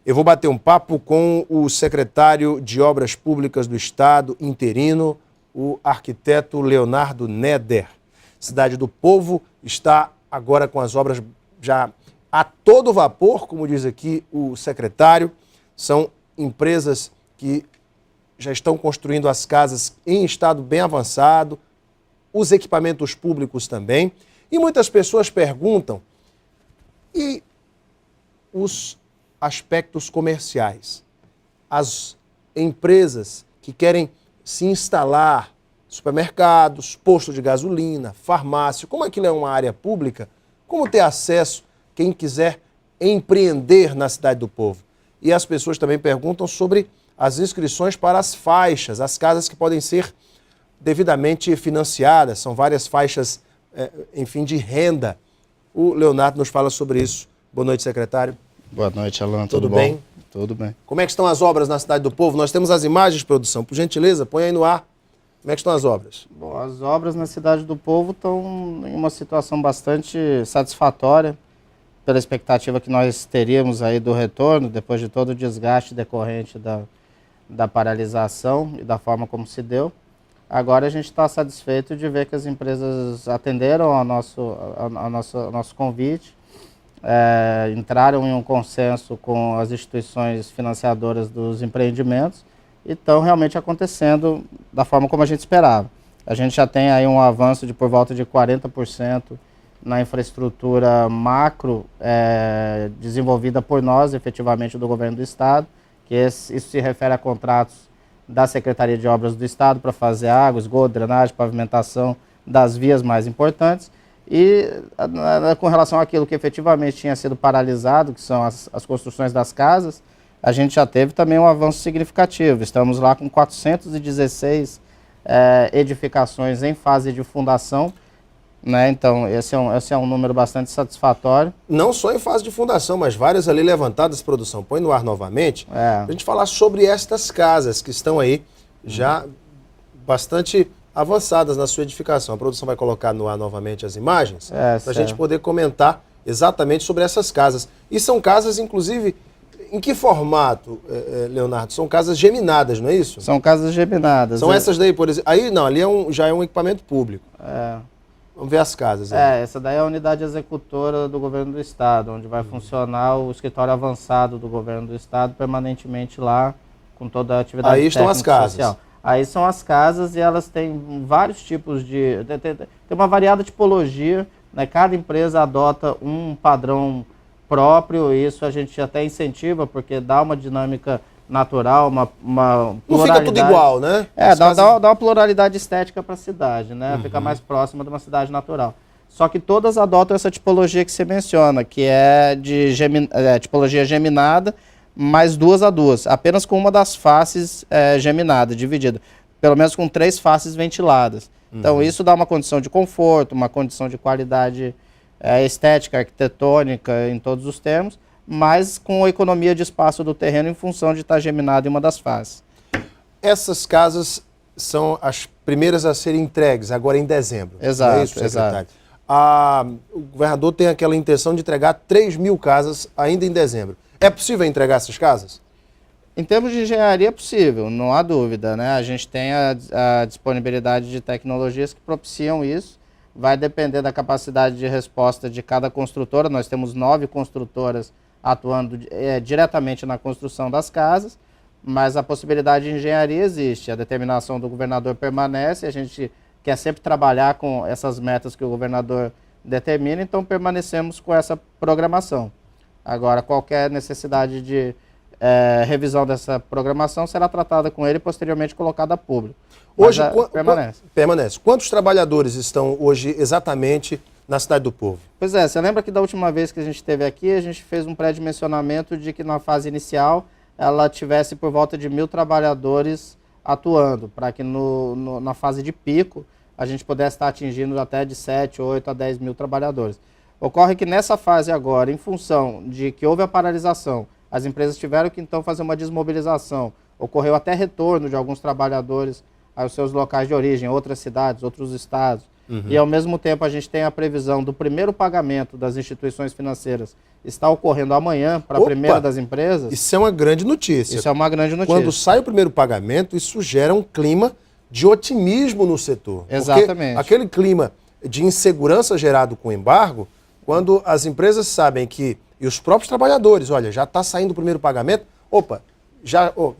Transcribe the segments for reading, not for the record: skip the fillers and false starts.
Eu vou bater um papo com o secretário de Obras Públicas do Estado, interino, o arquiteto Leonardo Neder. Cidade do Povo está agora com as obras já a todo vapor, como diz aqui o secretário. São empresas que já estão construindo as casas em estado bem avançado, os equipamentos públicos também. E muitas pessoas perguntam, e os aspectos comerciais? As empresas que querem se instalar, supermercados, posto de gasolina, farmácia, como aquilo é uma área pública, como ter acesso quem quiser empreender na Cidade do Povo? E as pessoas também perguntam sobre as inscrições para as faixas, as casas que podem ser devidamente financiadas, são várias faixas, enfim, de renda. O Leonardo nos fala sobre isso. Boa noite, secretário. Boa noite, Alan. Tudo bem? Tudo bem. Como é que estão as obras na Cidade do Povo? Nós temos as imagens, produção. Por gentileza, põe aí no ar. Como é que estão as obras? Bom, as obras na Cidade do Povo estão em uma situação bastante satisfatória, pela expectativa que nós teríamos aí do retorno, depois de todo o desgaste decorrente da paralisação e da forma como se deu. Agora a gente está satisfeito de ver que as empresas atenderam ao nosso convite, entraram em um consenso com as instituições financiadoras dos empreendimentos e estão realmente acontecendo da forma como a gente esperava. A gente já tem aí um avanço de por volta de 40% na infraestrutura macro desenvolvida por nós, efetivamente, do governo do Estado, que isso se refere a contratos da Secretaria de Obras do Estado para fazer água, esgoto, drenagem, pavimentação das vias mais importantes. E com relação àquilo que efetivamente tinha sido paralisado, que são as construções das casas, a gente já teve também um avanço significativo. Estamos lá com 416 edificações em fase de fundação, né? Então esse é um número bastante satisfatório. Não só em fase de fundação, mas várias ali levantadas, produção. Põe no ar novamente, para a gente falar sobre estas casas que estão aí já bastante avançadas na sua edificação. A produção vai colocar no ar novamente as imagens para a gente poder comentar exatamente sobre essas casas. E são casas, inclusive, em que formato, Leonardo? São casas geminadas, não é isso? São casas geminadas. São essas daí, por exemplo. Aí não, ali já é um equipamento público. Vamos ver as casas. Essa daí é a unidade executora do governo do Estado, onde vai funcionar o escritório avançado do governo do Estado permanentemente lá, com toda a atividade aí estão as casas. Social. Aí são as casas e elas têm vários tipos de... Tem uma variada tipologia, né? Cada empresa adota um padrão próprio, e isso a gente até incentiva, porque dá uma dinâmica natural, uma pluralidade. Não fica tudo igual, né? Dá uma pluralidade estética para a cidade, né? Fica mais próxima de uma cidade natural. Só que todas adotam essa tipologia que você menciona, que é de tipologia geminada, mais 2 a 2, apenas com uma das faces geminada, dividida, pelo menos com 3 faces ventiladas. Então isso dá uma condição de conforto, uma condição de qualidade estética, arquitetônica, em todos os termos, mas com a economia de espaço do terreno em função de estar geminado em uma das faces. Essas casas são as primeiras a serem entregues agora em dezembro. Exato, é isso, secretário? exato. O governador tem aquela intenção de entregar 3.000 casas ainda em dezembro. É possível entregar essas casas? Em termos de engenharia é possível, não há dúvida, né? A gente tem a disponibilidade de tecnologias que propiciam isso. Vai depender da capacidade de resposta de cada construtora. Nós temos 9 construtoras atuando diretamente na construção das casas, mas a possibilidade de engenharia existe. A determinação do governador permanece, a gente quer sempre trabalhar com essas metas que o governador determina, então permanecemos com essa programação. Agora, qualquer necessidade de revisão dessa programação será tratada com ele e posteriormente colocada a público. Hoje permanece. Permanece. Quantos trabalhadores estão hoje exatamente na Cidade do Povo? Pois é, você lembra que da última vez que a gente esteve aqui, a gente fez um pré-dimensionamento de que na fase inicial ela tivesse por volta de 1.000 trabalhadores atuando, para que na fase de pico a gente pudesse estar atingindo até de 7, 8 a 10 mil trabalhadores. Ocorre que nessa fase agora, em função de que houve a paralisação, as empresas tiveram que então fazer uma desmobilização, ocorreu até retorno de alguns trabalhadores aos seus locais de origem, outras cidades, outros estados. e ao mesmo tempo a gente tem a previsão do primeiro pagamento das instituições financeiras está ocorrendo amanhã para a primeira das empresas. Isso é uma grande notícia. Isso é uma grande notícia. Quando sai o primeiro pagamento, isso gera um clima de otimismo no setor. Exatamente. Porque aquele clima de insegurança gerado com o embargo, quando as empresas sabem que, e os próprios trabalhadores, olha, já está saindo o primeiro pagamento,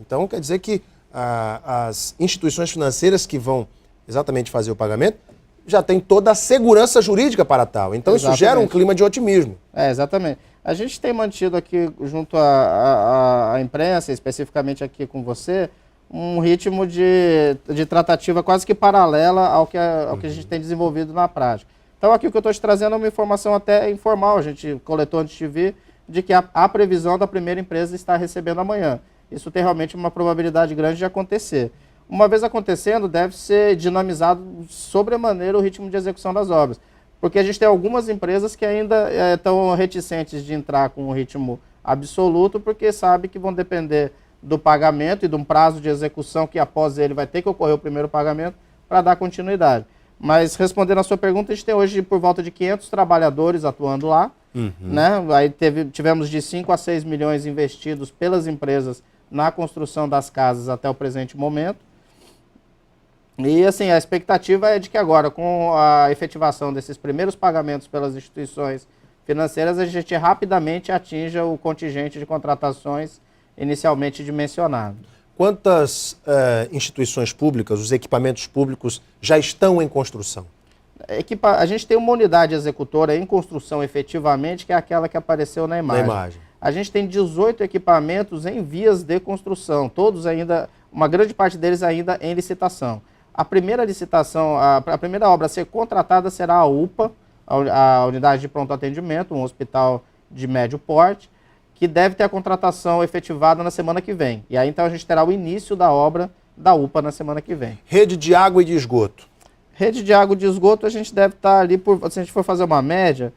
então quer dizer que as instituições financeiras que vão exatamente fazer o pagamento já tem toda a segurança jurídica para tal. Então Isso gera um clima de otimismo. Exatamente. A gente tem mantido aqui, junto à imprensa, especificamente aqui com você, um ritmo de tratativa quase que paralela ao que a gente tem desenvolvido na prática. Então aqui o que eu estou te trazendo é uma informação até informal, a gente coletou antes de vir, de que a previsão da primeira empresa está recebendo amanhã. Isso tem realmente uma probabilidade grande de acontecer. Uma vez acontecendo, deve ser dinamizado sobremaneira o ritmo de execução das obras. Porque a gente tem algumas empresas que ainda estão reticentes de entrar com um ritmo absoluto, porque sabe que vão depender do pagamento e de um prazo de execução que após ele vai ter que ocorrer o primeiro pagamento para dar continuidade. Mas respondendo a sua pergunta, a gente tem hoje por volta de 500 trabalhadores atuando lá. Né? Aí tivemos de 5 a 6 milhões investidos pelas empresas na construção das casas até o presente momento. E assim, a expectativa é de que agora, com a efetivação desses primeiros pagamentos pelas instituições financeiras, a gente rapidamente atinja o contingente de contratações inicialmente dimensionado. Quantas instituições públicas, os equipamentos públicos já estão em construção? A gente tem uma unidade executora em construção efetivamente, que é aquela que apareceu na imagem. A gente tem 18 equipamentos em vias de construção, todos ainda, uma grande parte deles ainda em licitação. A primeira licitação, a primeira obra a ser contratada será a UPA, a Unidade de Pronto Atendimento, um hospital de médio porte, que deve ter a contratação efetivada na semana que vem. E aí então a gente terá o início da obra da UPA na semana que vem. Rede de água e de esgoto. Rede de água e de esgoto a gente deve estar ali, se a gente for fazer uma média,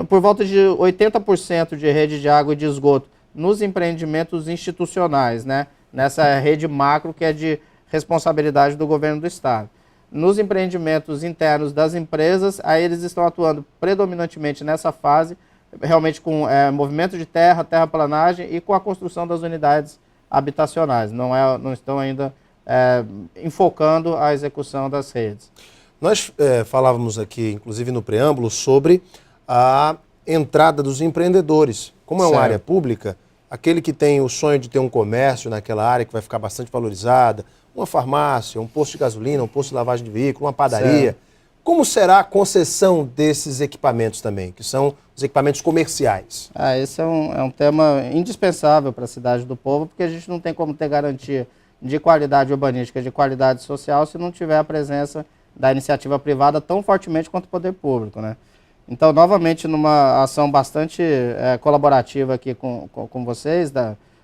por volta de 80% de rede de água e de esgoto nos empreendimentos institucionais, né? Nessa rede macro que é de responsabilidade do governo do estado. Nos empreendimentos internos das empresas, aí eles estão atuando predominantemente nessa fase, realmente com movimento de terra, terraplanagem e com a construção das unidades habitacionais. Não estão ainda enfocando a execução das redes. Nós falávamos aqui, inclusive no preâmbulo, sobre a entrada dos empreendedores. Como é uma área pública, aquele que tem o sonho de ter um comércio naquela área que vai ficar bastante valorizada, uma farmácia, um posto de gasolina, um posto de lavagem de veículo, uma padaria. Como será a concessão desses equipamentos também, que são os equipamentos comerciais? Esse é um tema indispensável para a cidade do Povo, porque a gente não tem como ter garantia de qualidade urbanística, de qualidade social, se não tiver a presença da iniciativa privada tão fortemente quanto o poder público, né? Então, novamente, numa ação bastante colaborativa aqui com vocês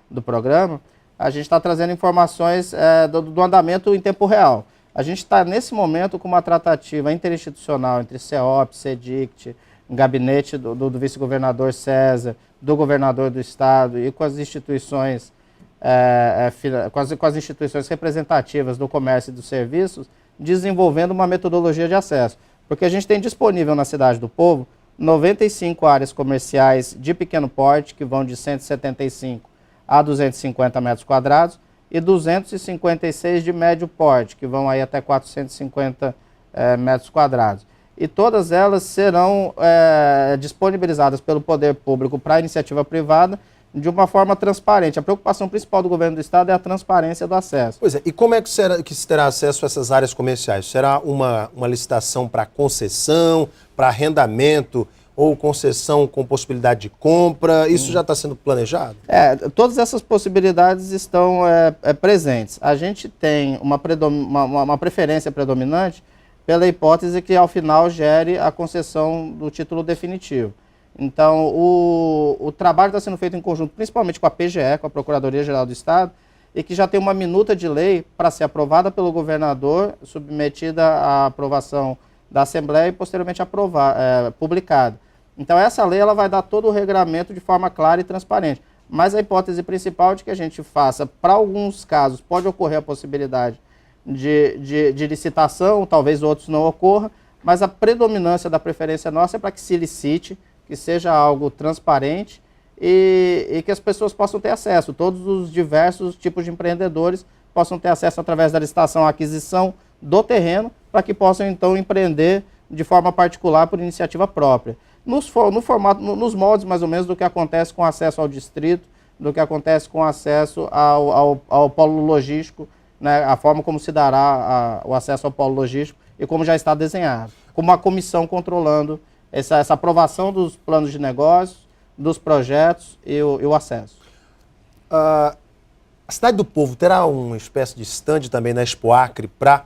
do programa, a gente está trazendo informações do andamento em tempo real. A gente está, nesse momento, com uma tratativa interinstitucional entre CEOP, CEDICT, gabinete do vice-governador César, do governador do estado e com as instituições, com as instituições representativas do comércio e dos serviços, desenvolvendo uma metodologia de acesso. Porque a gente tem disponível na Cidade do Povo 95 áreas comerciais de pequeno porte, que vão de 175 a 250 metros quadrados, e 256 de médio porte, que vão aí até 450 metros quadrados. E todas elas serão disponibilizadas pelo poder público para a iniciativa privada de uma forma transparente. A preocupação principal do governo do estado é a transparência do acesso. Pois é, e como é que se terá acesso a essas áreas comerciais? Será uma licitação para concessão, para arrendamento ou concessão com possibilidade de compra? Isso já está sendo planejado? Todas essas possibilidades estão presentes. A gente tem uma preferência predominante pela hipótese que, ao final, gere a concessão do título definitivo. Então, o trabalho está sendo feito em conjunto, principalmente com a PGE, com a Procuradoria-Geral do Estado, e que já tem uma minuta de lei para ser aprovada pelo governador, submetida à aprovação da Assembleia e posteriormente publicada. Então, essa lei ela vai dar todo o regramento de forma clara e transparente. Mas a hipótese principal de que a gente faça, para alguns casos, pode ocorrer a possibilidade de licitação, talvez outros não ocorra. mas a predominância da preferência nossa é para que se licite, que seja algo transparente e que as pessoas possam ter acesso, todos os diversos tipos de empreendedores possam ter acesso através da licitação à aquisição do terreno, para que possam então empreender de forma particular por iniciativa própria. Nos moldes mais ou menos do que acontece com acesso ao distrito, do que acontece com acesso ao polo logístico, né, a forma como se dará o acesso ao polo logístico e como já está desenhado, com uma comissão controlando essa aprovação dos planos de negócios, dos projetos e o acesso. A Cidade do Povo terá uma espécie de stand também na Expo Acre para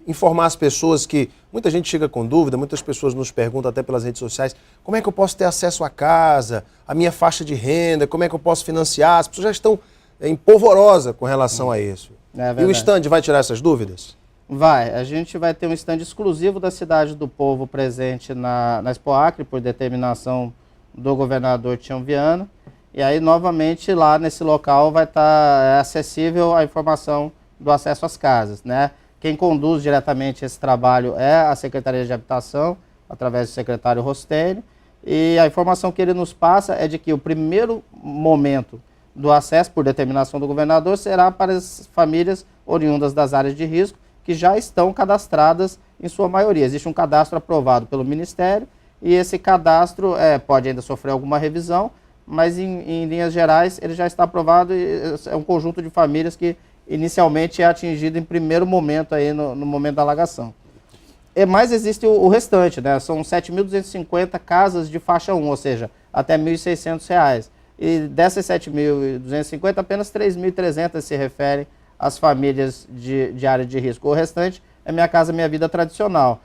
informar as pessoas que muita gente chega com dúvida, muitas pessoas nos perguntam até pelas redes sociais, como é que eu posso ter acesso à casa, a minha faixa de renda, como é que eu posso financiar? As pessoas já estão em polvorosa com relação a isso. E o stand vai tirar essas dúvidas? Vai. A gente vai ter um stand exclusivo da Cidade do Povo presente na Expo Acre, por determinação do governador Tião Viana. E aí, novamente, lá nesse local vai estar acessível a informação do acesso às casas, né? Quem conduz diretamente esse trabalho é a Secretaria de Habitação, através do secretário Rostênio, e a informação que ele nos passa é de que o primeiro momento do acesso, por determinação do governador, será para as famílias oriundas das áreas de risco, que já estão cadastradas em sua maioria. Existe um cadastro aprovado pelo Ministério, e esse cadastro pode ainda sofrer alguma revisão, mas em linhas gerais ele já está aprovado e é um conjunto de famílias que inicialmente é atingido em primeiro momento, aí no momento da alagação. Mas existe o restante, né? São 7.250 casas de faixa 1, ou seja, até R$ 1.600. E dessas 7.250, apenas 3.300 se referem às famílias de área de risco. O restante é Minha Casa Minha Vida tradicional.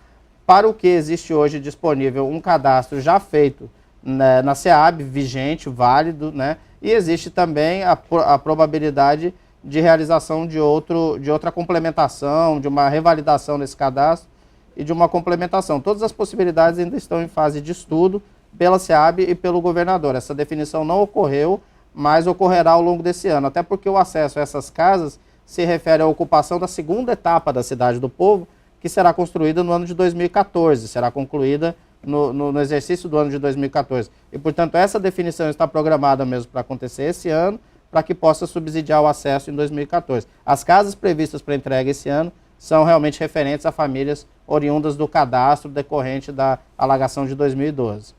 Para o que existe hoje disponível um cadastro já feito, né, na SEAB, vigente, válido, né? E existe também a probabilidade de realização de outra complementação, de uma revalidação desse cadastro e de uma complementação. Todas as possibilidades ainda estão em fase de estudo pela SEAB e pelo governador. Essa definição não ocorreu, mas ocorrerá ao longo desse ano, até porque o acesso a essas casas se refere à ocupação da segunda etapa da Cidade do Povo, que será construída no ano de 2014, será concluída no exercício do ano de 2014. E, portanto, essa definição está programada mesmo para acontecer esse ano, para que possa subsidiar o acesso em 2014. As casas previstas para entrega esse ano são realmente referentes a famílias oriundas do cadastro decorrente da alagação de 2012.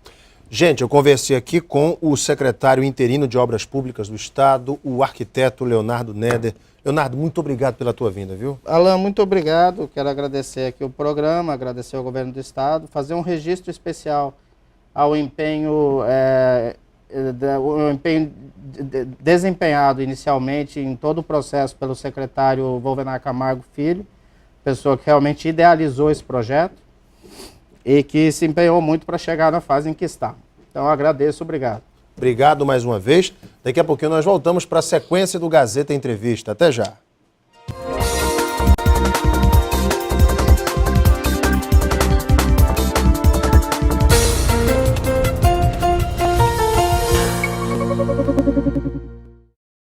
Gente, eu conversei aqui com o secretário interino de Obras Públicas do Estado, o arquiteto Leonardo Neder. Leonardo, muito obrigado pela tua vinda, viu? Alan, muito obrigado. Quero agradecer aqui o programa, agradecer ao governo do Estado, fazer um registro especial ao empenho desempenhado inicialmente em todo o processo pelo secretário Volvenar Camargo Filho, pessoa que realmente idealizou esse projeto e que se empenhou muito para chegar na fase em que está. Então, agradeço, obrigado. Obrigado mais uma vez. Daqui a pouquinho nós voltamos para a sequência do Gazeta Entrevista. Até já.